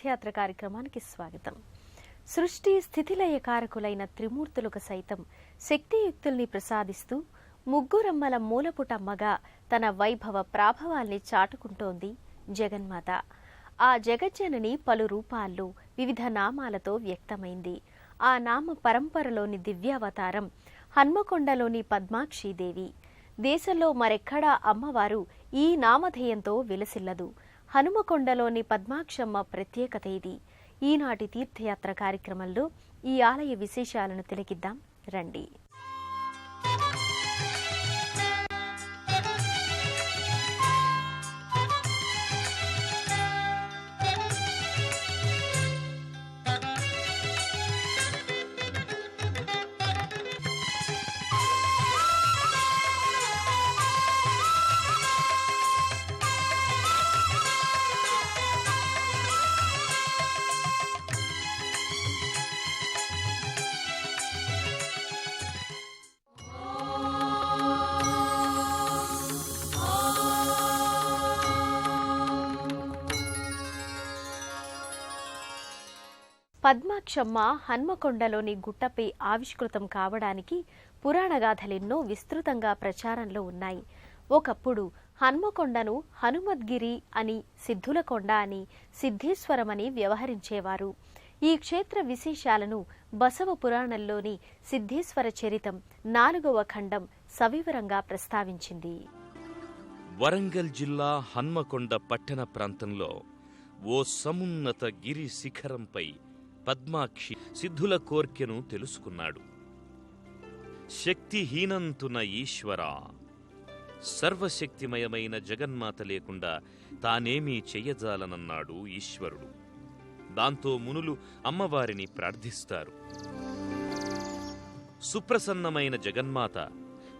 తీర్థయాత్ర కార్యక్రమానికి స్వాగతం. సృష్టి స్థితిలయ కారకులైన త్రిమూర్తులకు సైతం శక్తియుక్తుల్ని ప్రసాదిస్తూ ముగ్గురమ్మల మూలపుటమ్మగా తన వైభవ ప్రాభవాల్ని చాటుకుంటోంది జగన్మాత. ఆ జగజ్జనని పలు రూపాల్లో వివిధ నామాలతో వ్యక్తమైంది. ఆ నామ పరంపరలోని దివ్యావతారం హన్మకొండలోని పద్మాక్షీదేవి. దేశంలో మరెక్కడా అమ్మవారు ఈ నామధేయంతో విలసిల్లదు. హనుమకొండలోని పద్మాక్షమ్మ ప్రత్యేకత ఇది. ఈనాటి తీర్థయాత్ర కార్యక్రమంలో ఈ ఆలయ విశేషాలను తిలకిద్దాం రండి. పద్మాక్షమ్మ హన్మకొండలోని గుట్టపై ఆవిష్కృతం కావడానికి పురాణగాథలెన్నో విస్తృతంగా ప్రచారంలో ఉన్నాయి. ఒకప్పుడు హన్మకొండను హనుమద్గిరి అని, సిద్ధులకొండ అని, సిద్ధేశ్వరమని వ్యవహరించేవారు. ఈ క్షేత్ర విశేషాలను బసవ పురాణంలోని సిద్ధేశ్వర చరితం 4వ ఖండం సవివరంగా ప్రస్తావించింది. వరంగల్ జిల్లా హన్మకొండ పట్టణ ప్రాంతంలో ఓ సమున్నత గిరి శిఖరంపై పద్మాక్షి సిద్ధుల కోర్కెను తెలుసుకున్నాడు. శక్తిహీనంతున ఈశ్వరా, సర్వశక్తిమయమైన జగన్మాత లేకుండా తానేమీ చెయ్యజాలనన్నాడు ఈశ్వరుడు. దాంతో మునులు అమ్మవారిని ప్రార్థిస్తారు. సుప్రసన్నమైన జగన్మాత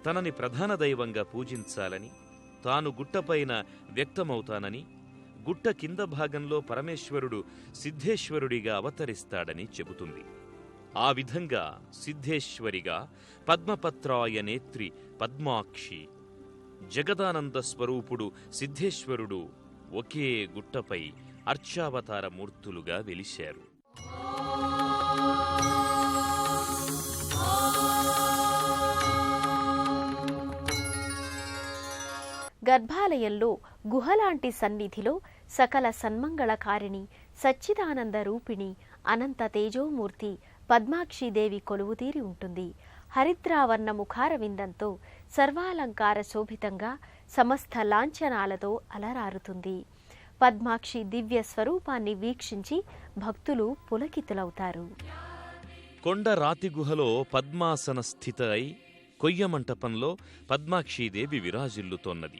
తనని ప్రధాన దైవంగా పూజించాలని, తాను గుట్టపైన వ్యక్తమవుతానని, గుట్ట కింద భాగంలో పరమేశ్వరుడు సిద్ధేశ్వరుడిగా అవతరిస్తాడని చెబుతుంది. ఆ విధంగా సిద్ధేశ్వరిగా పద్మపత్రాయ నేత్రి పద్మాక్షి, జగదానంద స్వరూపుడు సిద్ధేశ్వరుడు ఒకే గుట్టపై అర్చావతార మూర్తులుగా వెలిశారు. గర్భాలయంలో గుహలాంటి సన్నిధిలో సకల సన్మంగళకారిణి, సచ్చిదానంద రూపిణి, అనంత తేజోమూర్తి పద్మాక్షీదేవి కొలువుతీరి ఉంటుంది. హరిద్రావర్ణ ముఖారవిందంతో సర్వాలంకార శోభితంగా సమస్త లాంఛనాలతో అలరారుతుంది. పద్మాక్షి దివ్య స్వరూపాన్ని వీక్షించి భక్తులు పులకితులవుతారు. కొండ రాతి గుహలో పద్మాసన స్థిత అయి కొయ్య మంటపంలో పద్మాక్షీదేవి విరాజిల్లుతోన్నది.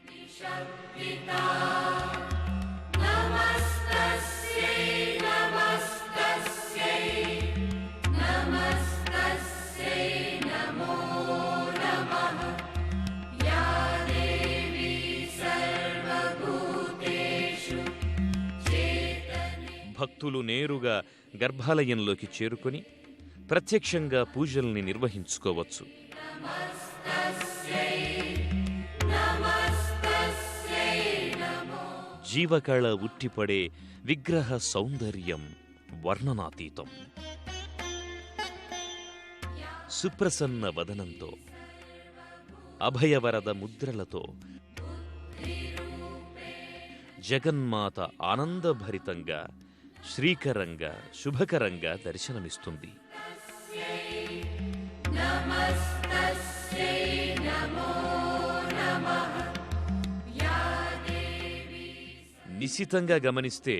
భక్తులు నేరుగా గర్భాలయంలోకి చేరుకొని ప్రత్యక్షంగా పూజల్ని నిర్వహించుకోవచ్చు. జీవకళ ఉట్టిపడే విగ్రహ సౌందర్యం వర్ణనాతీతం. సుప్రసన్న వదనంతో, అభయవరద ముద్రలతో జగన్మాత ఆనందభరితంగా, శ్రీకరంగా, శుభకరంగా దర్శనమిస్తుంది. నిశితంగా గమనిస్తే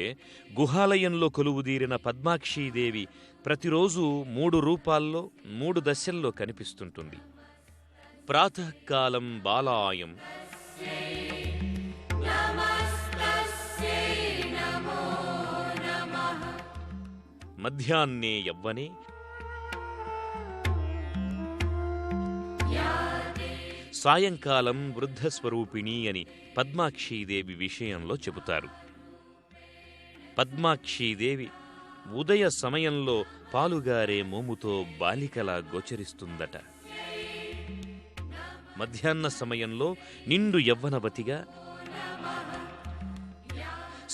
గుహాలయంలో కొలువుదీరిన పద్మాక్షీదేవి ప్రతిరోజు 3 రూపాల్లో 3 దశల్లో కనిపిస్తుంటుంది. ప్రాతకాలం బాలాయం, మధ్యాహ్నే యవ్వనే, సాయంకాలం వృద్ధస్వరూపిణి అని పద్మాక్షీదేవి విషయంలో చెబుతారు. పద్మాక్షీదేవి ఉదయ సమయంలో పాలుగారే మోముతో బాలికలా గోచరిస్తుందట. మధ్యాహ్న సమయంలో నిండు యవ్వనవతిగా,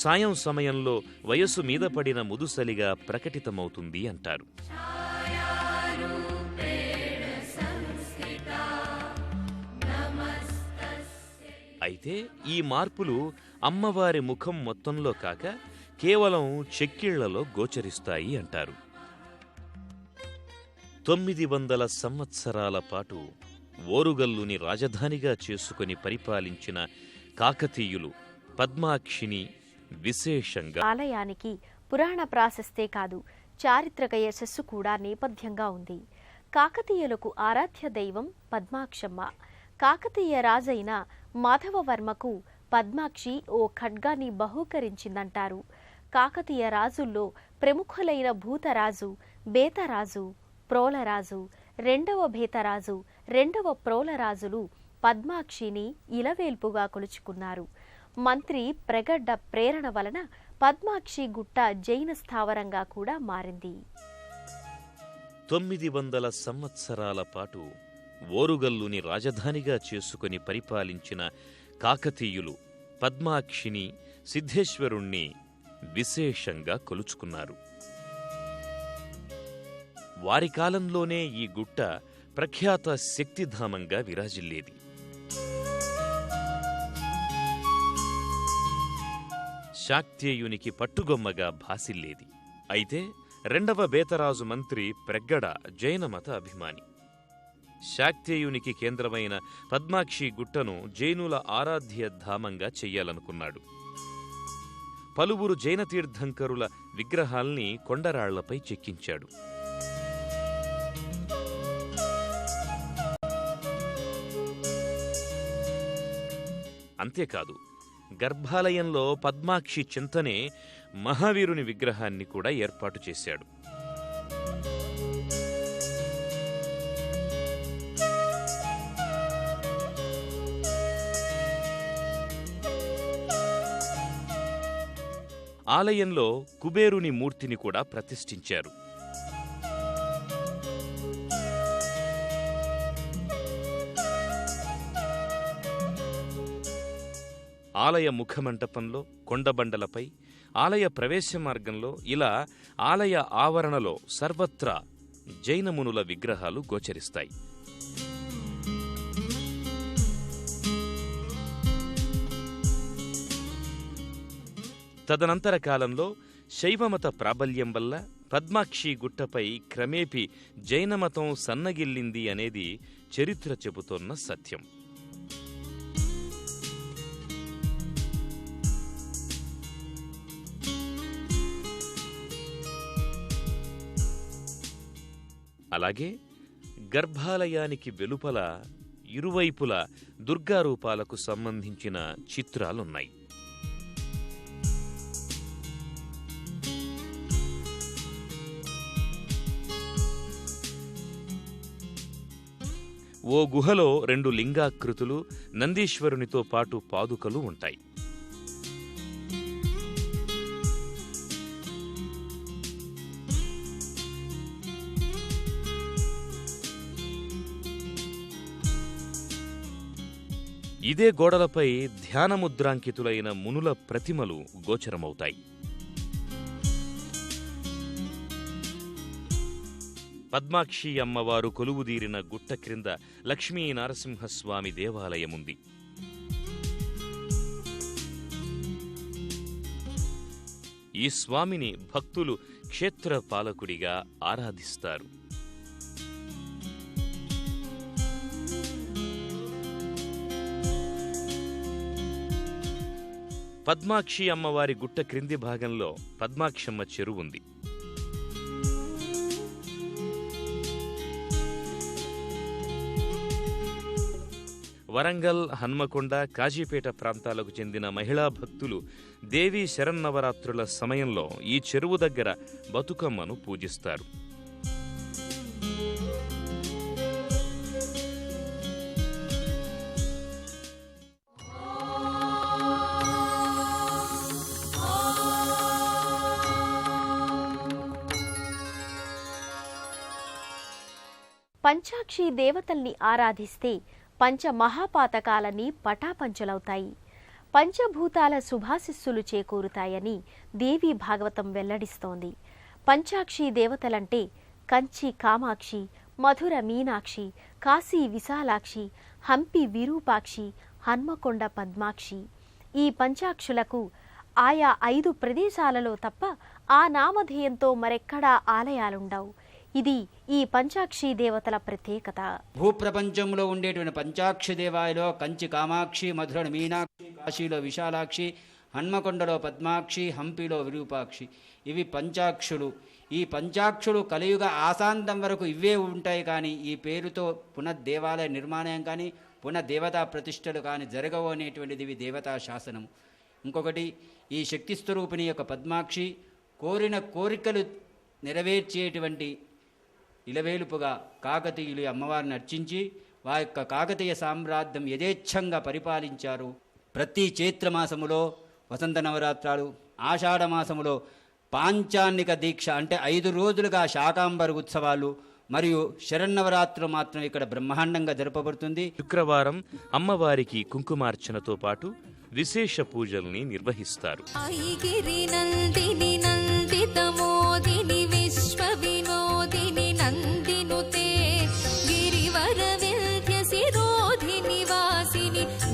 సాయం సమయంలో వయస్సు మీద పడిన ముదుసలిగా ప్రకటితమవుతుంది అంటారు. అయితే ఈ మార్పులు అమ్మవారి ముఖం మొత్తంలో కాక కేవలం చెక్కిళ్లలో గోచరిస్తాయి అంటారు. 900 సంవత్సరాల పాటు ఓరుగల్లుని రాజధానిగా చేసుకుని పరిపాలించిన కాకతీయులు పద్మాక్షిని విశేషంగా ఆలయానికి పురాణ ప్రాశస్తే కాదు, చారిత్రక యశస్సు కూడా నేపథ్యంగా ఉంది. కాకతీయులకు ఆరాధ్య దైవం పద్మాక్షమ్మ. కాకతీయ రాజైన మాధవవర్మకు పద్మాక్షి ఓ ఖడ్గాన్ని బహూకరించిందంటారు. కాకతీయ రాజుల్లో ప్రముఖులైన భూతరాజు, బేతరాజు, ప్రోలరాజు, రెండవ బేతరాజు, రెండవ ప్రోలరాజులు పద్మాక్షిని ఇలవేల్పుగా కొలుచుకున్నారు. మంత్రి ప్రగడ్డ ప్రేరణ వలన పద్మాక్షి గుట్ట జైన స్థావరంగా కూడా మారింది. 900 సంవత్సరాల పాటు ఓరుగల్లుని రాజధానిగా చేసుకుని పరిపాలించిన కాకతీయులు పద్మాక్షిని, సిద్ధేశ్వరుణ్ణి విశేషంగా కొలుచుకున్నారు. వారి కాలంలోనే ఈ గుట్ట ప్రఖ్యాత శక్తిధామంగా విరాజిల్లేది. శాక్తేయునికి పట్టుగొమ్మగా భాసిల్లేది. అయితే రెండవ బేతరాజు మంత్రి ప్రగ్గడ జైనమత అభిమాని. శాక్తేయునికి కేంద్రమైన పద్మాక్షి గుట్టను జైనుల ఆరాధ్య ధామంగా చెయ్యాలనుకున్నాడు. పలువురు జైన తీర్థంకరుల విగ్రహాల్ని కొండరాళ్లపై చెక్కించాడు. అంతేకాదు, గర్భాలయంలో పద్మాక్షి చింతనే మహావీరుని విగ్రహాన్ని కూడా ఏర్పాటు చేశాడు. ఆలయంలో కుబేరుని మూర్తిని కూడా ప్రతిష్ఠించారు. ఆలయ ముఖమంటపంలో, కొండబండలపై, ఆలయ ప్రవేశ మార్గంలో, ఇలా ఆలయ ఆవరణలో సర్వత్రా జైనమునుల విగ్రహాలు గోచరిస్తాయి. తదనంతర కాలంలో శైవమత ప్రాబల్యం వల్ల పద్మాక్షి గుట్టపై క్రమేపీ జైనమతం సన్నగిల్లింది అనేది చరిత్ర చెబుతోన్న సత్యం. అలాగే గర్భాలయానికి వెలుపల ఇరువైపులా దుర్గారూపాలకు సంబంధించిన చిత్రాలున్నాయి. ఓ గుహలో 2 లింగాకృతులు, నందీశ్వరునితో పాటు పాదుకలు ఉంటాయి. ఇదే గోడలపై ధ్యానముద్రాంకితులైన మునుల ప్రతిమలు గోచరమవుతాయి. పద్మాక్షి అమ్మవారు కొలువుదీరిన గుట్ట క్రింద లక్ష్మీ నరసింహస్వామి దేవాలయముంది. ఈ స్వామిని భక్తులు క్షేత్రపాలకుడిగా ఆరాధిస్తారు. పద్మాక్షి అమ్మవారి గుట్ట క్రింది భాగంలో పద్మాక్షమ్మ చెరువుంది. వరంగల్, హన్మకొండ, కాజీపేట ప్రాంతాలకు చెందిన మహిళా భక్తులు దేవీ శరన్నవరాత్రుల సమయంలో ఈ చెరువు దగ్గర బతుకమ్మను పూజిస్తారు. పంచాక్షి దేవతల్ని ఆరాధిస్తే పంచ మహాపాతకాలన్నీ పటాపంచలవుతాయి. పంచభూతాల శుభాశిస్సులు చేకూరుతాయని దేవి భాగవతం వెల్లడిస్తోంది. పంచాక్షి దేవతలంటే కంచి కామాక్షి, మధుర మీనాక్షి, కాశీ విశాలాక్షి, హంపి విరూపాక్షి, హన్మకొండ పద్మాక్షి. ఈ పంచాక్షులకు ఆయా 5 ప్రదేశాలలో తప్ప ఆ నామధేయంతో మరెక్కడా ఆలయాలుండవు. ఇది ఈ పంచాక్షి దేవతల ప్రత్యేకత. భూప్రపంచంలో ఉండేటువంటి పంచాక్షి దేవాలయంలో కంచి కామాక్షి, మధుర మీనాక్షి, కాశీలో విశాలాక్షి, హన్మకొండలో పద్మాక్షి, హంపిలో విరూపాక్షి. ఇవి పంచాక్షులు. ఈ పంచాక్షులు కలియుగ ఆశాంతం వరకు ఇవే ఉంటాయి. కానీ ఈ పేరుతో పునఃదేవాలయ నిర్మాణం కానీ పునఃదేవతా ప్రతిష్టలు కానీ జరగవు అనేటువంటిది ఇవి దేవతా శాసనం. ఇంకొకటి, ఈ శక్తి స్వరూపిణి యొక్క పద్మాక్షి కోరిన కోరికలు నెరవేర్చేటువంటి ఇలవేలుపుగా కాకతీయులు అమ్మవారిని అర్చించి వారి యొక్క కాకతీయ సామ్రాజ్యం యథేచ్ఛంగా పరిపాలించారు. ప్రతి చైత్రమాసములో వసంత నవరాత్రాలు, ఆషాఢమాసములో పాంచాన్నిక దీక్ష అంటే 5 రోజులుగా శాకాంబర ఉత్సవాలు మరియు శరన్నవరాత్రులు మాత్రం ఇక్కడ బ్రహ్మాండంగా జరపబడుతుంది. శుక్రవారం అమ్మవారికి కుంకుమార్చనతో పాటు విశేష పూజల్ని నిర్వహిస్తారు.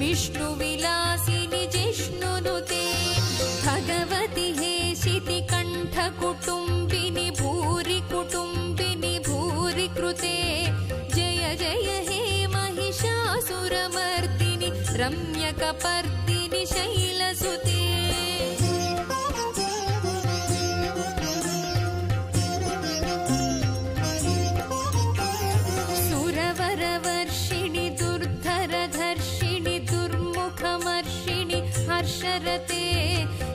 విష్ణు విలాసిని జిష్ణునుతే భగవతి హేషితి కంఠ కుటుంబిని భూరి కుటుంబిని భూరి కృతే జయ జయ హే మహిషాసురమర్దిని రమ్యకపర్దిని శైలసుతే. సురవరవర్షిణి దుర్ధరధర్షిణి దుర్ముఖమర్షిణి హర్షరతే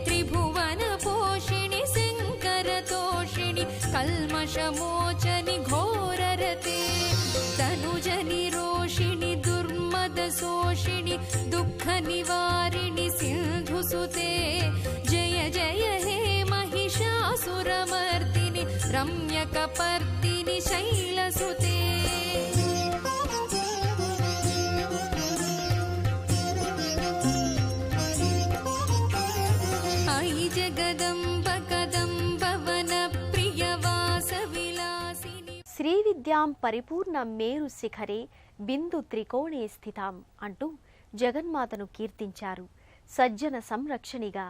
త్రిభువన పోషిణి శంకరతోషిణి కల్మషమోచని ఘోరరతే తనుజని రోషిణి దుర్మదశోషిణి దుఃఖ నివారిణి సింధుసుతే జయ జయ హే మహిషాసురమర్దిని రమ్యకపర్దిని శైలసుతే. శ్రీవిద్యాం పరిపూర్ణ మేరు శిఖరే బిందు త్రికోణే స్థితాం అంటూ జగన్మాతను కీర్తించారు. సజ్జన సంరక్షణిగా,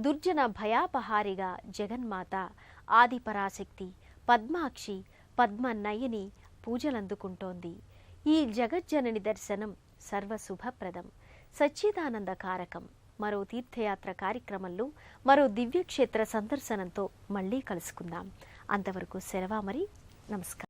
దుర్జన భయాపహారిగా జగన్మాత ఆదిపరాశక్తి పద్మాక్షి పద్మనయని పూజలందుకుంటోంది. ఈ జగజ్జనని దర్శనం సర్వశుభప్రదం, సచ్చిదానందకారకం. మరో తీర్థయాత్ర కార్యక్రమంలో మరో దివ్యక్షేత్ర సందర్శనంతో మళ్ళీ కలుసుకుందాం. అంతవరకు సెలవా మరి. నమస్కారం.